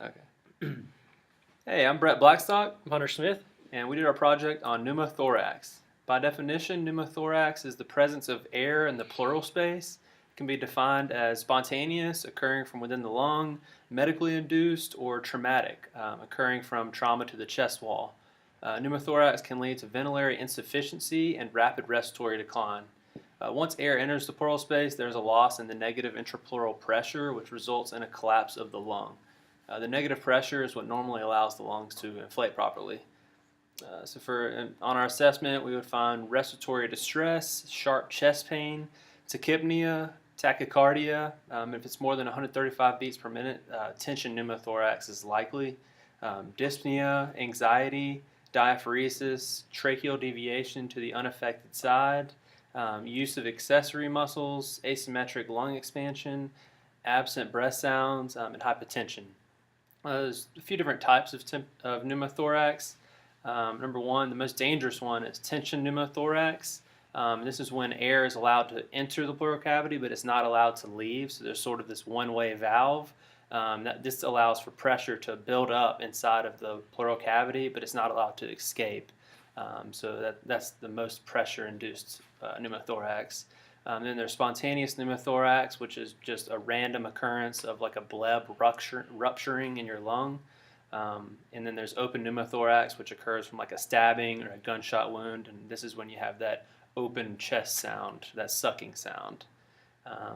Okay. Hey, I'm Brett Blackstock, I'm Hunter Smith. and we did our project on pneumothorax. By definition, pneumothorax is the presence of air in the pleural space. It can be defined as spontaneous, occurring from within the lung, medically induced, or traumatic, occurring from trauma to the chest wall. Pneumothorax can lead to ventilatory insufficiency and rapid respiratory decline. Once air enters the pleural space, there's a loss in the negative intrapleural pressure, which results in a collapse of the lung. The negative pressure is what normally allows the lungs to inflate properly. On our assessment, we would find respiratory distress, sharp chest pain, tachypnea, tachycardia. If it's more than 135 beats per minute, tension pneumothorax is likely. Dyspnea, anxiety, diaphoresis, tracheal deviation to the unaffected side, use of accessory muscles, asymmetric lung expansion, absent breath sounds, and hypotension. There's a few different types of pneumothorax. Number one, the most dangerous one is tension pneumothorax. This is when air is allowed to enter the pleural cavity, but it's not allowed to leave. So there's sort of this one-way valve. This allows for pressure to build up inside of the pleural cavity, but it's not allowed to escape. That's the most pressure-induced pneumothorax. Then there's spontaneous pneumothorax, which is just a random occurrence of like a bleb rupturing in your lung. And then there's open pneumothorax, which occurs from like a stabbing or a gunshot wound. And this is when you have that open chest sound, that sucking sound.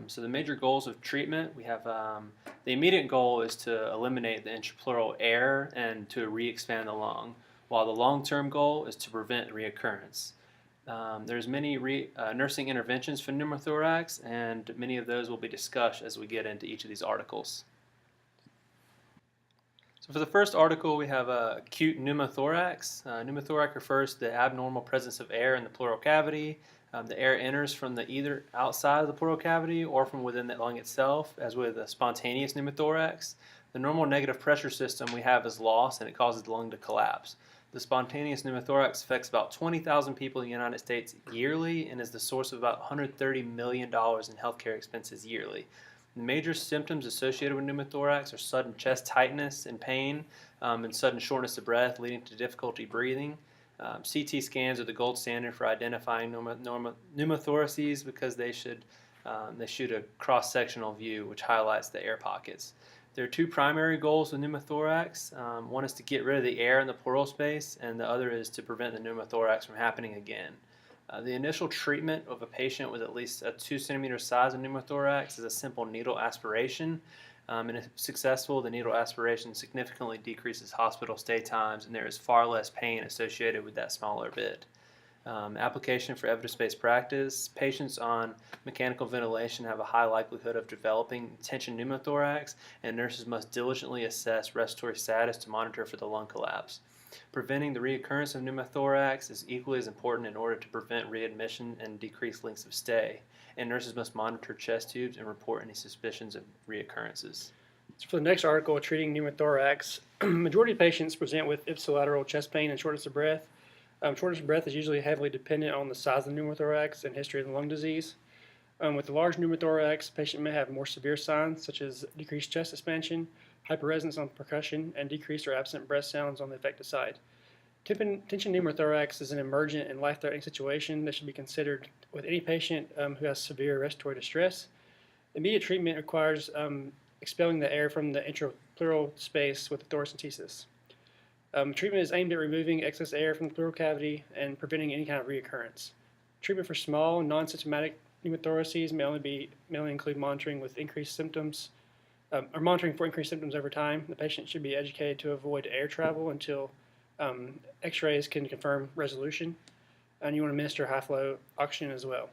So the major goals of treatment, we have the immediate goal is to eliminate the intrapleural air and to re-expand the lung, while the long-term goal is to prevent reoccurrence. There's many nursing interventions for pneumothorax, and many of those will be discussed as we get into each of these articles. So for the first article, we have acute pneumothorax. Pneumothorax refers to the abnormal presence of air in the pleural cavity. The air enters from either outside of the pleural cavity or from within the lung itself, as with a spontaneous pneumothorax. The normal negative pressure system we have is lost, and it causes the lung to collapse. The spontaneous pneumothorax affects about 20,000 people in the United States yearly and is the source of about $130 million in healthcare expenses yearly. The major symptoms associated with pneumothorax are sudden chest tightness and pain, and sudden shortness of breath, leading to difficulty breathing. CT scans are the gold standard for identifying pneumothoraces because they shoot a cross-sectional view which highlights the air pockets. There are two primary goals with pneumothorax. One is to get rid of the air in the pleural space, and the other is to prevent the pneumothorax from happening again. The initial treatment of a patient with at least a 2 centimeter size of pneumothorax is a simple needle aspiration. And if successful, the needle aspiration significantly decreases hospital stay times, and there is far less pain associated with that smaller bit. Application for evidence-based practice. Patients on mechanical ventilation have a high likelihood of developing tension pneumothorax, and nurses must diligently assess respiratory status to monitor for the lung collapse. Preventing the reoccurrence of pneumothorax is equally as important in order to prevent readmission and decrease lengths of stay, and nurses must monitor chest tubes and report any suspicions of reoccurrences. So for the next article, treating pneumothorax, majority of patients present with ipsilateral chest pain and shortness of breath. Shortness of breath is usually heavily dependent on the size of the pneumothorax and history of the lung disease. With a large pneumothorax, the patient may have more severe signs such as decreased chest expansion, hyperresonance on percussion, and decreased or absent breath sounds on the affected side. Tension pneumothorax is an emergent and life-threatening situation that should be considered with any patient who has severe respiratory distress. Immediate treatment requires expelling the air from the intrapleural space with thoracentesis. Treatment is aimed at removing excess air from the pleural cavity and preventing any kind of reoccurrence. Treatment for small, non-symptomatic pneumothoraces may only include monitoring with increased symptoms, or monitoring for increased symptoms over time. The patient should be educated to avoid air travel until X-rays can confirm resolution, and you want to administer high-flow oxygen as well.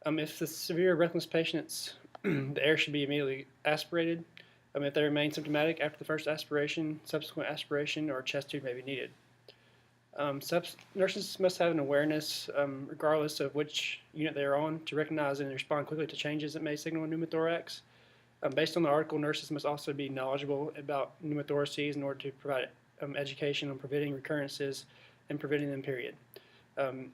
If the severe breathless patients, the air should be immediately aspirated. If they remain symptomatic after the first aspiration, subsequent aspiration or chest tube may be needed. Nurses must have an awareness, regardless of which unit they are on, to recognize and respond quickly to changes that may signal a pneumothorax. Based on the article, nurses must also be knowledgeable about pneumothoraces in order to provide education on preventing recurrences and preventing them, period.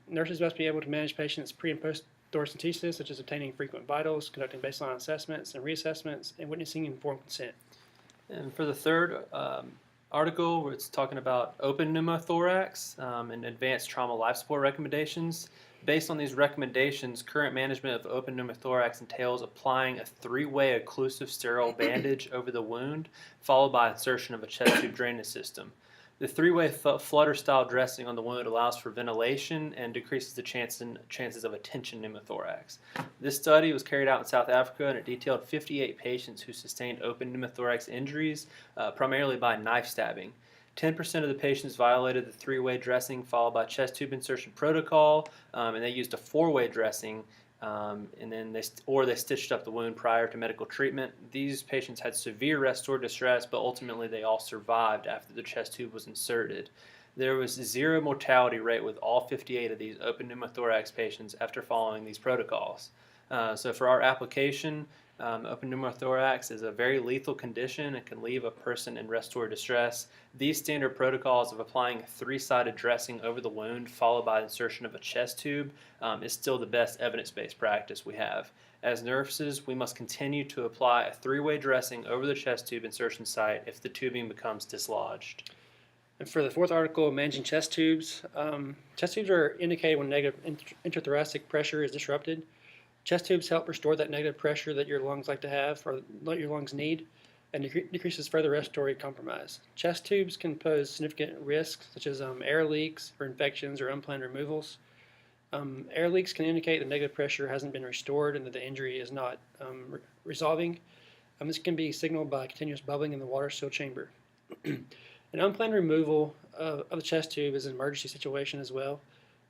Nurses must be able to manage patients pre- and post-thoracentesis, such as obtaining frequent vitals, conducting baseline assessments and reassessments, and witnessing informed consent. And for the third article, it's talking about open pneumothorax and advanced trauma life support recommendations. Based on these recommendations, current management of open pneumothorax entails applying a three-way occlusive sterile bandage over the wound, followed by insertion of a chest tube drainage system. The three-way flutter-style dressing on the wound allows for ventilation and decreases the chances of a tension pneumothorax. This study was carried out in South Africa, and it detailed 58 patients who sustained open pneumothorax injuries, primarily by knife stabbing. 10% of the patients violated the three-way dressing followed by chest tube insertion protocol, and they used a four-way dressing, and then they stitched up the wound prior to medical treatment. These patients had severe respiratory distress, but ultimately they all survived after the chest tube was inserted. There was zero mortality rate with all 58 of these open pneumothorax patients after following these protocols. So for our application, open pneumothorax is a very lethal condition and can leave a person in respiratory distress. These standard protocols of applying a three-sided dressing over the wound followed by insertion of a chest tube is still the best evidence-based practice we have. As nurses, we must continue to apply a three-way dressing over the chest tube insertion site if the tubing becomes dislodged. And for the fourth article, managing chest tubes are indicated when negative interthoracic pressure is disrupted. Chest tubes help restore that negative pressure that your lungs like to have or that your lungs need, and decreases further respiratory compromise. Chest tubes can pose significant risks such as air leaks or infections or unplanned removals. Air leaks can indicate that negative pressure hasn't been restored and that the injury is not resolving. This can be signaled by continuous bubbling in the water seal chamber. An unplanned removal of the chest tube is an emergency situation as well.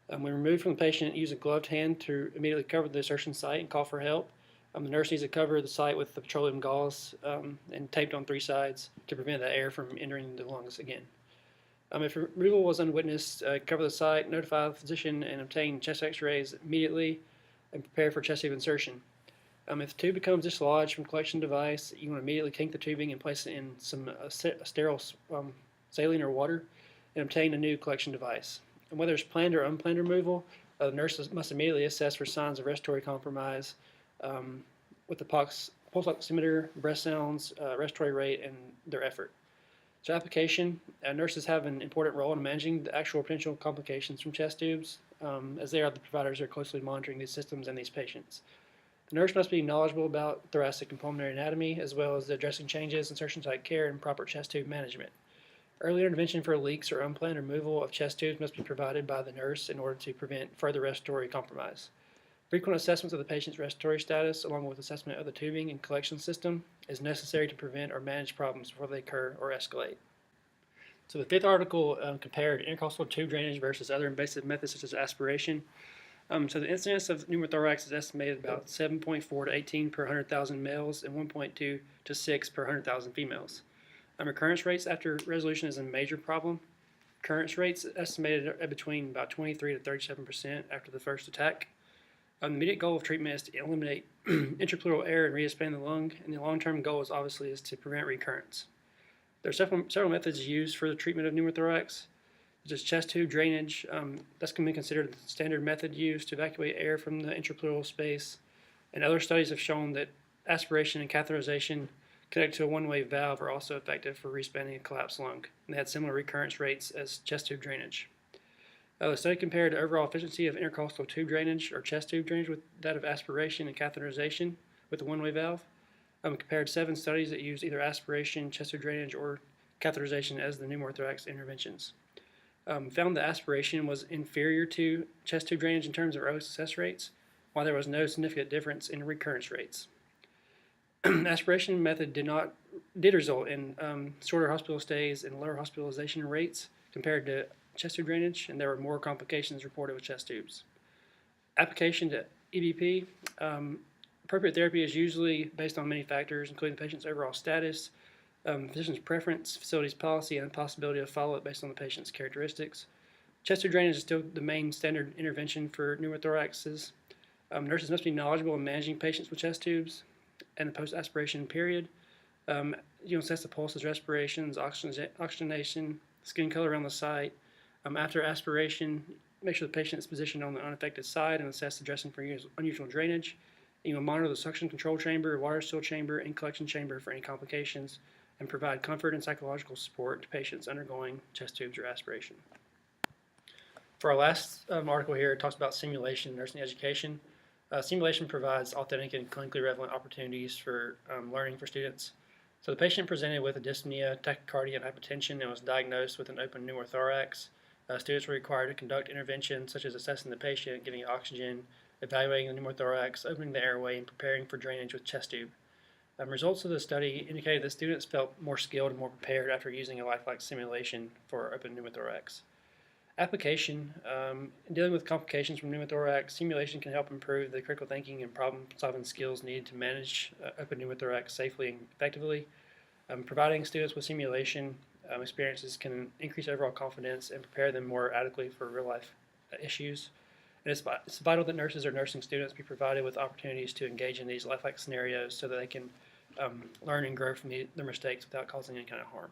When removed from the patient, use a gloved hand to immediately cover the insertion site and call for help. The nurse needs to cover the site with the petroleum gauze and taped on three sides to prevent the air from entering the lungs again. If removal was unwitnessed, cover the site, notify the physician, and obtain chest x-rays immediately and prepare for chest tube insertion. If the tube becomes dislodged from collection device, you want to immediately kink the tubing and place it in some sterile saline or water and obtain a new collection device. And whether it's planned or unplanned removal, the nurse must immediately assess for signs of respiratory compromise with the pulse oximeter, breath sounds, respiratory rate, and their effort. So application, nurses have an important role in managing the actual potential complications from chest tubes, as they are the providers who are closely monitoring these systems and these patients. The nurse must be knowledgeable about thoracic and pulmonary anatomy, as well as the dressing changes, insertion site care, and proper chest tube management. Early intervention for leaks or unplanned removal of chest tubes must be provided by the nurse in order to prevent further respiratory compromise. Frequent assessments of the patient's respiratory status, along with assessment of the tubing and collection system, is necessary to prevent or manage problems before they occur or escalate. So the fifth article compared intercostal tube drainage versus other invasive methods such as aspiration. So the incidence of pneumothorax is estimated about 7.4 to 18 per 100,000 males and 1.2 to 6 per 100,000 females. Recurrence rates after resolution is a major problem. Recurrence rates estimated at between about 23 to 37% after the first attack. The immediate goal of treatment is to eliminate intrapleural air and re-expand the lung, and the long-term goal is obviously to prevent recurrence. There are several methods used for the treatment of pneumothorax, such as chest tube drainage. That's can be considered the standard method used to evacuate air from the intrapleural space, and other studies have shown that aspiration and catheterization connected to a one-way valve are also effective for respanding a collapsed lung, and they had similar recurrence rates as chest tube drainage. The study compared the overall efficiency of intercostal tube drainage or chest tube drainage with that of aspiration and catheterization with the one-way valve. Compared 7 studies that used either aspiration, chest tube drainage, or catheterization as the pneumothorax interventions. Found that aspiration was inferior to chest tube drainage in terms of early success rates, while there was no significant difference in recurrence rates. Aspiration method did result in shorter hospital stays and lower hospitalization rates compared to chest tube drainage, and there were more complications reported with chest tubes. Application to EBP. Appropriate therapy is usually based on many factors, including the patient's overall status, physician's preference, facility's policy, and the possibility of follow-up based on the patient's characteristics. Chest tube drainage is still the main standard intervention for pneumothoraxes. Nurses must be knowledgeable in managing patients with chest tubes and the post-aspiration period. Assess the pulses, respirations, oxygenation, skin color around the site. After aspiration, make sure the patient is positioned on the unaffected side and assess the dressing for unusual drainage. You will monitor the suction control chamber, water seal chamber, and collection chamber for any complications, and provide comfort and psychological support to patients undergoing chest tubes or aspiration. For our last article here, it talks about simulation in nursing education. Simulation provides authentic and clinically relevant opportunities for learning for students. So the patient presented with a dyspnea, tachycardia, and hypotension and was diagnosed with an open pneumothorax. Students were required to conduct interventions such as assessing the patient, giving oxygen, evaluating the pneumothorax, opening the airway, and preparing for drainage with chest tube. Results of the study indicated that students felt more skilled and more prepared after using a lifelike simulation for open pneumothorax. Application, in dealing with complications from pneumothorax, simulation can help improve the critical thinking and problem-solving skills needed to manage open pneumothorax safely and effectively. Providing students with simulation experiences can increase overall confidence and prepare them more adequately for real-life issues. And it's vital that nurses or nursing students be provided with opportunities to engage in these lifelike scenarios so that they can learn and grow from their mistakes without causing any kind of harm.